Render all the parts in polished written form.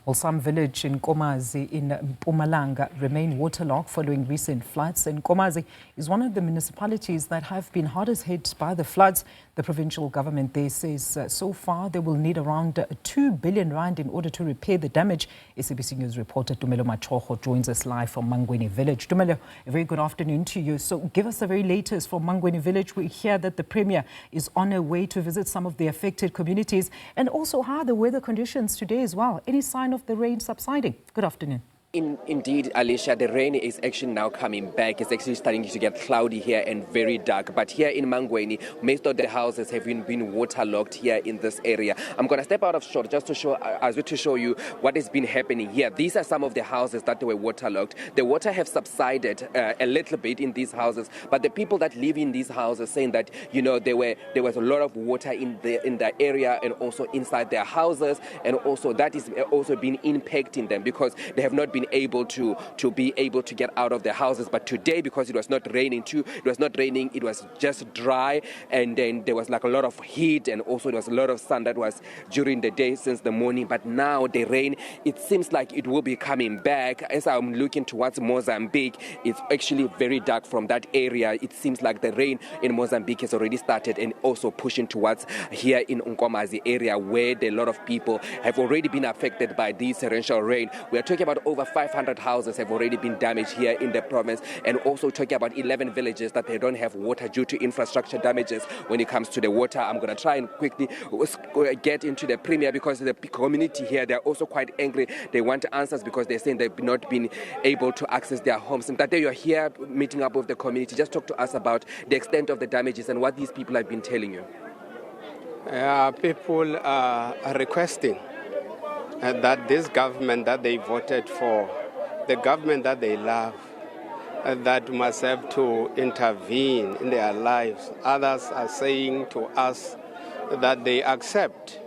Well, some village in Nkomazi in Mpumalanga remain waterlogged following recent floods. And Nkomazi is one of the municipalities that have been hardest hit by the floods. The provincial government there says so far they will need around 2 billion rand in order to repair the damage. SABC News reporter Tumelo Machogo joins us live from Mangweni Village. Tumelo, a very good afternoon to you. So give us the very latest from Mangweni Village. We hear that the Premier is on her way to visit some of the affected communities, and also how are the weather conditions today as well. Any sign of the rain subsiding? Good afternoon. Indeed, Alicia, the rain is actually now coming back. It's actually starting to get cloudy here and very dark. But here in Mangweni, most of the houses have been waterlogged here in this area. I'm going to step out of shot just to show you what has been happening here. These are some of the houses that were waterlogged. The water have subsided a little bit in these houses, but the people that live in these houses saying that there was a lot of water in the area and also inside their houses, and also that is also been impacting them because they have not been able to get out of their houses. But today, because it was not raining it was just dry, and then there was like a lot of heat, and also there was a lot of sun that was during the day since the morning. But now the rain, it seems like it will be coming back. As I'm looking towards Mozambique, it's actually very dark from that area. It seems like the rain in Mozambique has already started and also pushing towards here in Nkomazi area, where a lot of people have already been affected by this torrential rain. We are talking about over 500 houses have already been damaged here in the province, and also talking about 11 villages that they don't have water due to infrastructure damages when it comes to the water. I'm going to try and quickly get into the Premier because the community here, they're also quite angry. They want answers because they're saying they've not been able to access their homes. And that day you're here meeting up with the community. Just talk to us about the extent of the damages and what these people have been telling you. People are requesting that this government that they voted for, the government that they love, that must have to intervene in their lives. Others are saying to us that they accept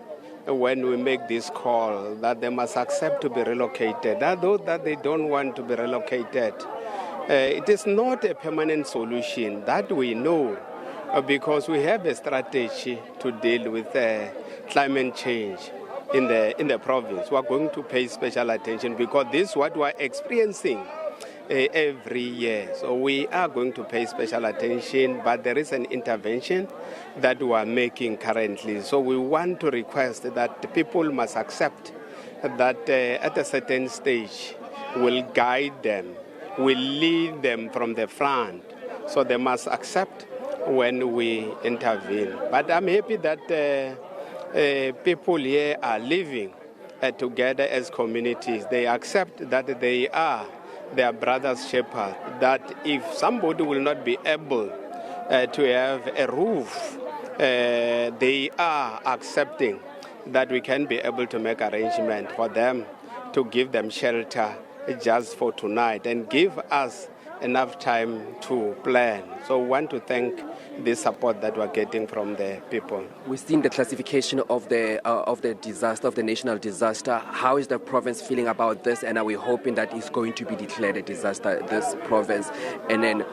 when we make this call, that they must accept to be relocated. Those that they don't want to be relocated, it is not a permanent solution, that we know, because we have a strategy to deal with climate change in the province. We are going to pay special attention because this is what we are experiencing every year. So we are going to pay special attention, but there is an intervention that we are making currently. So we want to request that people must accept that at a certain stage we'll guide them, we'll lead them from the front. So they must accept when we intervene. But I'm happy that people here are living together as communities. They accept that they are their brother's shepherd, that if somebody will not be able to have a roof, they are accepting that we can be able to make arrangement for them to give them shelter just for tonight and give us enough time to plan. So we want to thank the support that we're getting from the people. We've seen the classification of the disaster, of the national disaster. How is the province feeling about this, and are we hoping that it's going to be declared a disaster, this province? And then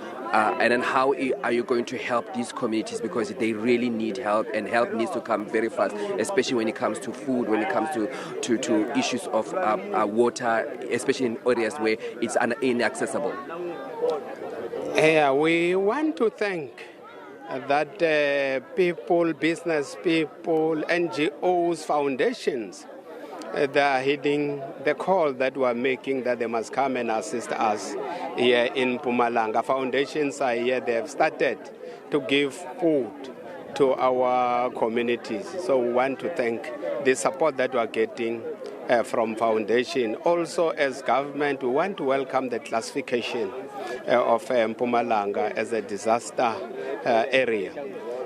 how are you going to help these communities, because they really need help, and help needs to come very fast, especially when it comes to food, when it comes to issues of water, especially in areas where it's inaccessible. We want to thank that people, business people, NGOs, foundations, they are heeding the call that we are making, that they must come and assist us here in Mpumalanga. Foundations are here. They have started to give food to our communities. So we want to thank the support that we are getting from foundation. Also, as government, we want to welcome the classification of Mpumalanga as a disaster area.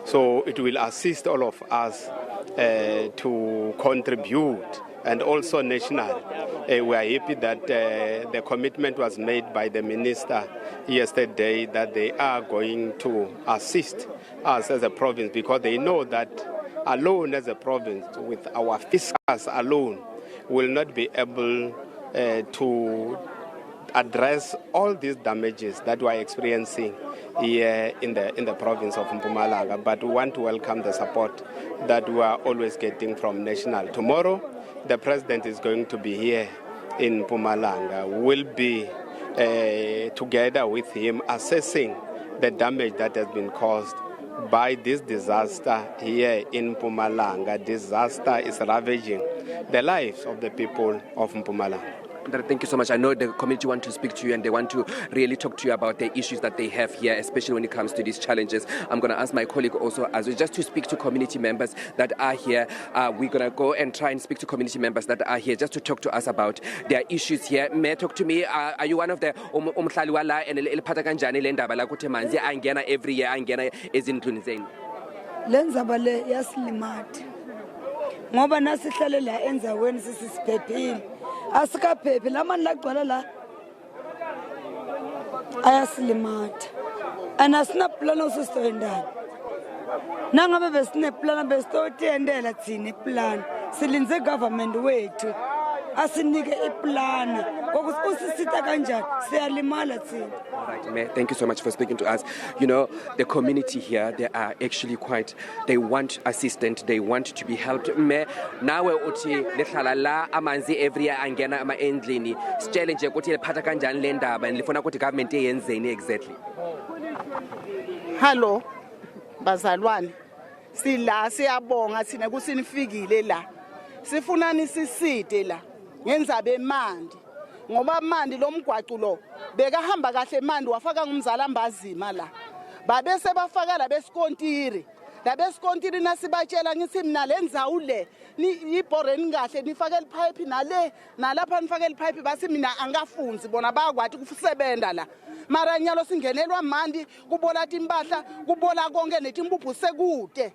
So it will assist all of us to contribute, and also national. We are happy that the commitment was made by the minister yesterday that they are going to assist us as a province, because they know that alone as a province, with our fiscals alone, will not be able to address all these damages that we are experiencing here in the province of Mpumalanga. But we want to welcome the support that we are always getting from National. Tomorrow, the president is going to be here in Mpumalanga. We'll be together with him assessing the damage that has been caused by this disaster here in Mpumalanga. Disaster is ravaging the lives of the people of Mpumalanga. Thank you so much. I know the community want to speak to you and they want to really talk to you about the issues that they have here, especially when it comes to these challenges. I'm going to ask my colleague also as well, just to speak to community members that are here. We're going to go and try and speak to community members that are here just to talk to us about their issues here. May talk to me. Are you one of the umhlali wala and eliphatha kanjani le ndaba la kuthi manzi angena every year angena ezindlini zenu? Lenzaba le yasilimathi ngoba nasihlale la enzaweni sisiphephile asikaphephi lamani lagcwala la ayasilimatha anasina plan usisitendana nangabe besine plan besitotendela thina iplan silinze government wethu asinike iplan ngokuthi usisita kanjani siyalimala thina. All right, Mayor, thank you so much for speaking to us. You know, the community here, they are actually they want assistance, they want to be helped. Mayor, nawe uthi lehlala la amanzi every year angena endlini. Sitshele nje ukuthi lephatha kanjani le ndaba nilifuna ukuthi government yenzeni exactly? Hello, bazalwane. Sila siyabonga thina kusinifikile la. Sifuna nisiside la. Ngenzabe mandi. Ngoba mandi lo mgwaqo lo bekahamba kahle mandi wafaka ngumzala mbazima la babe sebafaka la besikontiri nasibatshela ngithi mina lenzawu le ibhoreni kahle nifake ipipe nale nalapha nifake ipipe basi mina angafunzi bona bayakwathi kusebenza la mara nyalo singenelwa mandi kubola timpahla kubola konke netimpuphu sekude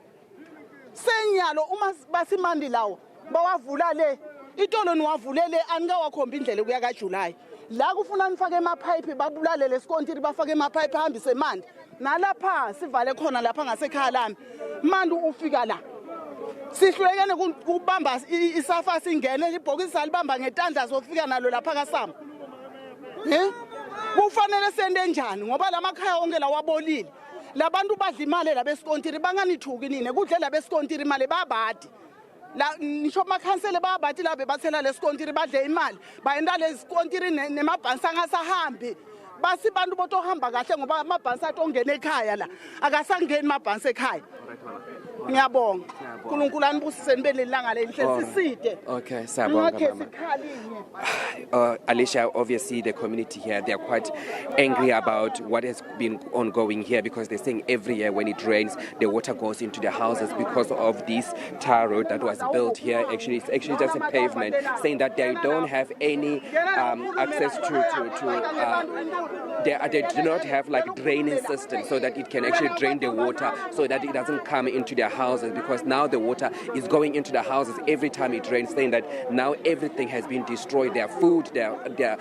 senyalo uma basimandi lawo bawavula le itolo niwavulele anikawakhomba indlela kuya kaJuly la kufuna nifake emapipe babulale lesikontiri bafake emapipe ahambise mandi nalapha sivale khona lapha ngasekhaya lami mandi ufika la sihlulekene kubamba isafa singene ibhokisi salibamba ngetandla sofika nalo lapha kaSama kufanele sende njani ngoba lamakhaya onke la wabolile labantu badla imali labesikontiri banganithuki nini kudle labesikontiri imali babadi la nisho makhansele babathi la bebathela lesikontiri badle imali bayenda lesikontiri nemabhansi angasahambi basi bantu botohamba kahle ngoba amabhansi atongena ekhaya la akasangeni amabhansi ekhaya. Ngiyabonga uNkulunkulu anibusise nibe lelanga lenhle siside. Okay, siyabonga mama. Alicia, obviously the community here, they are quite angry about what has been ongoing here because they're saying every year when it rains the water goes into their houses because of this tar road that was built here. Actually it's actually just a pavement, saying that they don't have any access they do not have like draining system so that it can actually drain the water so that it doesn't come into their houses, because now the water is going into the houses every time it rains, saying that now everything has been destroyed, their food, their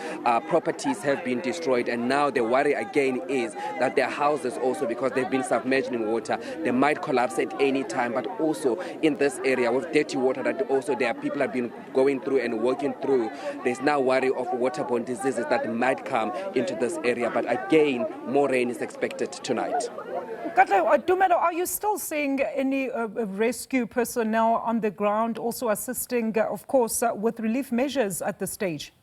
properties have been destroyed, and now the worry again is that their houses also, because they've been submerged in water, they might collapse at any time. But also in this area with dirty water that also their people have been going through and working through, there's now worry of waterborne diseases that might come into this area. But again, more rain is expected tonight. Tumelo, are you still seeing any rescue personnel on the ground also assisting, of course, with relief measures at this stage?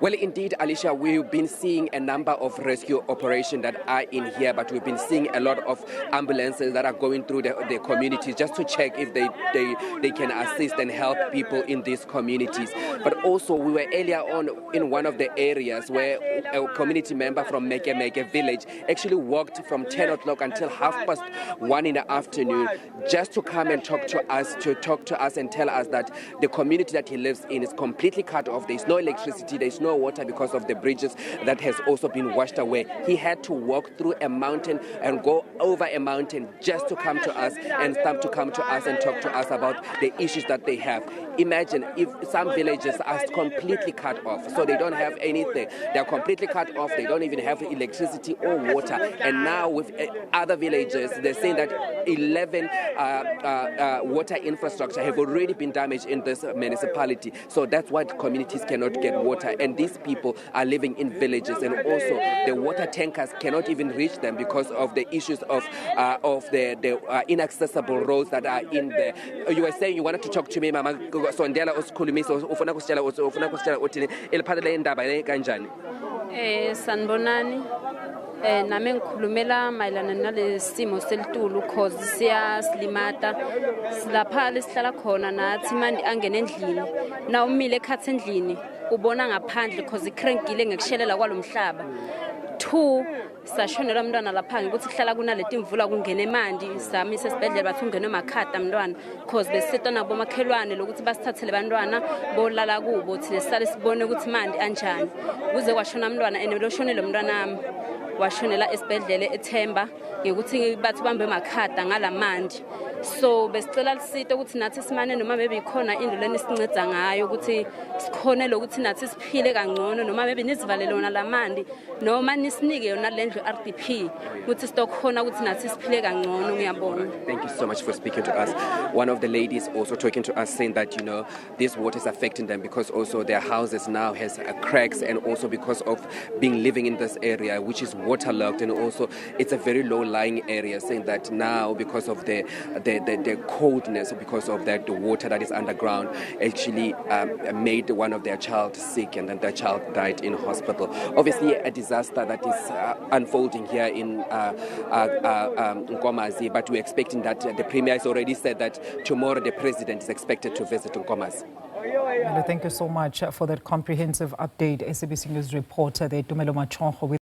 Well, indeed, Alicia, we've been seeing a number of rescue operations that are in here, but we've been seeing a lot of ambulances that are going through the communities just to check if they can assist and help people in these communities. But also, we were earlier on in one of the areas where a community member from Mangweni Village actually walked from 10 o'clock until 1:30 in the afternoon just to come and talk to us and tell us that the community that he lives in is completely cut off. There's no electricity, there's no water because of the bridges that has also been washed away. He had to walk through a mountain and go over a mountain just to come to us and start to come to us and talk to us about the issues that they have. Imagine if some villages are completely cut off, so they don't have anything. They are completely cut off. They don't even have electricity or water. And now with other villages, they're saying that 11 water infrastructure have already been damaged in this municipality. So that's why communities cannot get water. And these people are living in villages, and also the water tankers cannot even reach them because of the issues of the inaccessible roads that are in there. You were saying you wanted to talk to me, Mama. Sondela usikhulumisa ufuna kusitshela uthini eliphathelene indaba le kanjani? Sanibonani. Nami ngikhulumela mayelana nalesimo selitulu cause siyaslimata silapha lesihlala khona nathi manje angena endlini na umile ekhathi endlini ubona ngaphandle cause ikrenkile ngekushelela kwalomhlaba. 2 sashonela umntwana lapha ukuthi kuhlala kunaleti imvula kungena emanti sami sesibhedlela bathi ungene emakhata umntwana cause besitwa nabo makhelwane lokuthi basithathele abantwana bolala kubo thina sisale sibone ukuthi mandi anjani kuze kwashona umntwana eneloshonelela umntwana nami washonela esibhedlela eThemba ngekuthi bathi bambe emakhata ngalamandi. So besicela lisite ukuthi nathi simane noma bebe ikhona into leni sinceda ngayo ukuthi sikhone lokuthi nathi siphile kangcono noma bebe nizivalele yona lamandi noma nisinike yona lendlu RDP ukuthi sitokhona ukuthi nathi siphile kangcono. Ngiyabonga. Thank you so much for speaking to us. One of the ladies also talking to us saying that this water is affecting them because also their houses now has cracks, and also because of being living in this area which is waterlogged, and also it's a very low lying area, saying that now because of the coldness, because of that the water that is underground actually made one of their child sick, and then their child died in hospital. Obviously a disaster that is unfolding here in Nkomazi, but we're expecting that the Premier has already said that tomorrow the President is expected to visit Nkomazi. Thank you so much for that comprehensive update. SABC News reporter there, Tumelo Machogo.